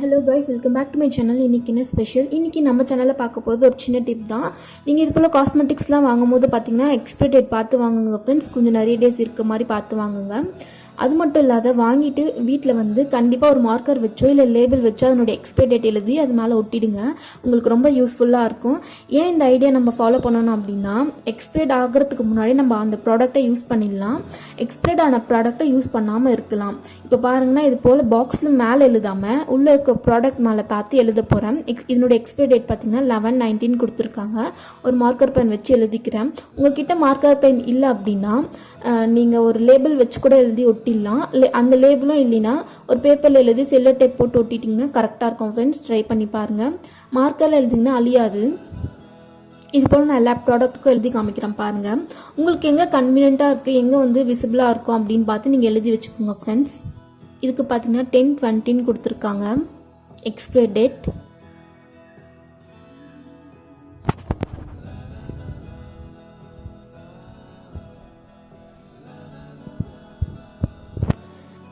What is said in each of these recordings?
Hello guys, welcome back to my channel. இன்றைக்கி என்ன special? இன்றைக்கி நம்ம சேனலில் பார்க்க போகிறது ஒரு சின்ன டிப் தான். நீங்கள் இது போல் காஸ்மெட்டிக்ஸ்லாம் வாங்கும்போது பார்த்தீங்கன்னா எக்ஸ்பைரி டேட் பார்த்து வாங்குங்க ஃப்ரெண்ட்ஸ். கொஞ்சம் நிறைய டேஸ் இருக்க மாதிரி பார்த்து வாங்குங்க. அது மட்டும் இல்லாத வாங்கிட்டு வீட்டில் வந்து கண்டிப்பாக ஒரு மார்க்கர் வச்சோ இல்லை லேபிள் வச்சோ அதனுடைய எக்ஸ்பைரி டேட் எழுதி அது மேலே ஒட்டிடுங்க. உங்களுக்கு ரொம்ப யூஸ்ஃபுல்லாக இருக்கும். ஏன் இந்த ஐடியா நம்ம ஃபாலோ பண்ணணும் அப்படின்னா, எக்ஸ்பைர்ட் ஆகிறதுக்கு முன்னாடி நம்ம அந்த ப்ராடக்டை யூஸ் பண்ணிடலாம். எக்ஸ்பைர்ட் ஆன ப்ராடக்டை யூஸ் பண்ணாமல் இருக்கலாம். இப்போ பாருங்கன்னா, இது போல் பாக்ஸில் மேலே எழுதாமல் உள்ளே இருக்க ப்ராடக்ட் மேலே பார்த்து எழுத போகிறேன். இதனுடைய எக்ஸ்பைரி டேட் பார்த்தீங்கன்னா 11/19 கொடுத்துருக்காங்க. ஒரு மார்க்கர் பென் வச்சு எழுதிக்கிறேன். உங்ககிட்ட மார்க்கர் பென் இல்லை அப்படின்னா நீங்கள் ஒரு லேபிள் வச்சு கூட எழுதி ஒட்டிடலாம். அந்த லேபிளும் இல்லைன்னா ஒரு பேப்பரில் எழுதி செல்லோ டேப் போட்டு ஒட்டிட்டிங்கன்னா கரெக்டாக இருக்கும் ஃப்ரெண்ட்ஸ். ட்ரை பண்ணி பாருங்கள். மார்க்கரில் எழுதிங்கன்னா அழியாது. இது போல் நான் எல்லா ப்ராடக்ட்டுக்கும் எழுதி காமிக்கிறேன் பாருங்கள். உங்களுக்கு எங்கே கன்வீனியண்ட்டாக இருக்குது, எங்கே வந்து விசிபிளாக இருக்கும் அப்படின்னு பார்த்து நீங்கள் எழுதி வச்சுக்கோங்க ஃப்ரெண்ட்ஸ். இதுக்கு பார்த்தீங்கன்னா 10/20 கொடுத்துருக்காங்க எக்ஸ்பைரி டேட்.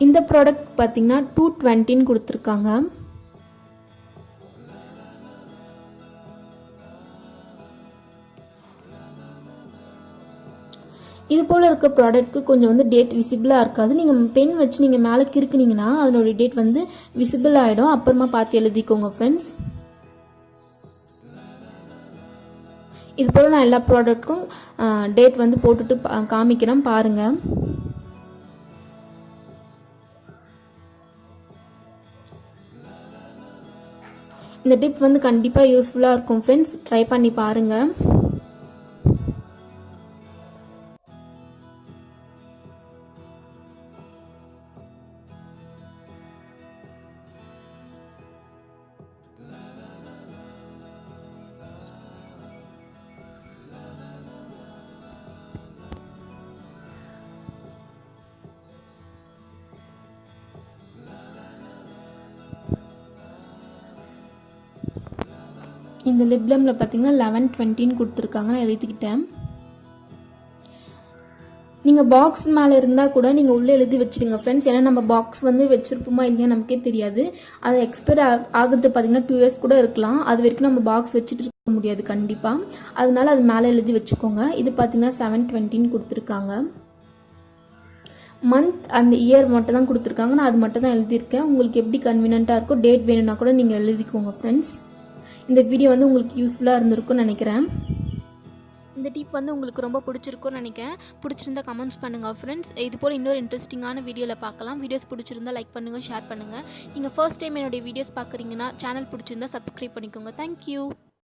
இந்த ப்ராடக்ட் பார்த்தீங்கன்னா 2/20 கொடுத்துருக்காங்க. இது போல் இருக்க ப்ராடக்ட்க்கு கொஞ்சம் வந்து டேட் விசிபிளாக இருக்காது. நீங்கள் பென் வச்சு நீங்கள் மேலே கிறுக்குனீங்கன்னா அதனுடைய டேட் வந்து விசிபிள் ஆகிடும். அப்புறமா பார்த்து எழுதிக்கோங்க ஃப்ரெண்ட்ஸ். இது போல் நான் எல்லா ப்ராடக்ட்க்கும் டேட் வந்து போட்டுட்டு காமிக்கிறேன் பாருங்கள். இந்த டிப் வந்து கண்டிப்பாக யூஸ்ஃபுல்லாக இருக்கும் ஃப்ரெண்ட்ஸ். ட்ரை பண்ணி பாருங்கள். இந்த லிப்லமில் பார்த்தீங்கன்னா 11/20 கொடுத்துருக்காங்க. நான் எழுதிக்கிட்டேன். நீங்கள் பாக்ஸ் மேலே இருந்தால் கூட நீங்கள் உள்ளே எழுதி வச்சுடுங்க ஃப்ரெண்ட்ஸ். ஏன்னா நம்ம பாக்ஸ் வந்து வச்சுருப்போமா இல்லையா நமக்கே தெரியாது. அது எக்ஸ்பைர் ஆகுறது பார்த்தீங்கன்னா 2 years கூட இருக்கலாம். அது வரைக்கும் நம்ம பாக்ஸ் வச்சுட்டு இருக்க முடியாது கண்டிப்பாக. அதனால அது மேலே எழுதி வச்சுக்கோங்க. இது பார்த்தீங்கன்னா 7/20 கொடுத்துருக்காங்க. மந்த் அந்த இயர் மட்டும் தான் கொடுத்துருக்காங்க. நான் அது மட்டும் தான் எழுதியிருக்கேன். உங்களுக்கு எப்படி கன்வீனியண்ட்டாக இருக்கோ, டேட் வேணும்னா கூட நீங்கள் எழுதிக்கோங்க ஃப்ரெண்ட்ஸ். இந்த வீடியோ வந்து உங்களுக்கு யூஸ்ஃபுல்லாக இருந்திருக்கும்னு நினைக்கிறேன். இந்த டிப் வந்து உங்களுக்கு ரொம்ப பிடிச்சிருக்கும்னு நினைக்கிறேன். பிடிச்சிருந்தா கமெண்ட்ஸ் பண்ணுங்கள் ஃப்ரெண்ட்ஸ். இது போல் இன்னொரு இன்ட்ரெஸ்டிங்கான வீடியோவில் பார்க்கலாம். வீடியோஸ் பிடிச்சிருந்தா லைக் பண்ணுங்கள், ஷேர் பண்ணுங்கள். நீங்கள் ஃபர்ஸ்ட் டைம் என்னுடைய வீடியோஸ் பார்க்குறீங்கன்னா சேனல் பிடிச்சிருந்தா சப்ஸ்கிரைப் பண்ணிக்கோங்க. தேங்க்யூ.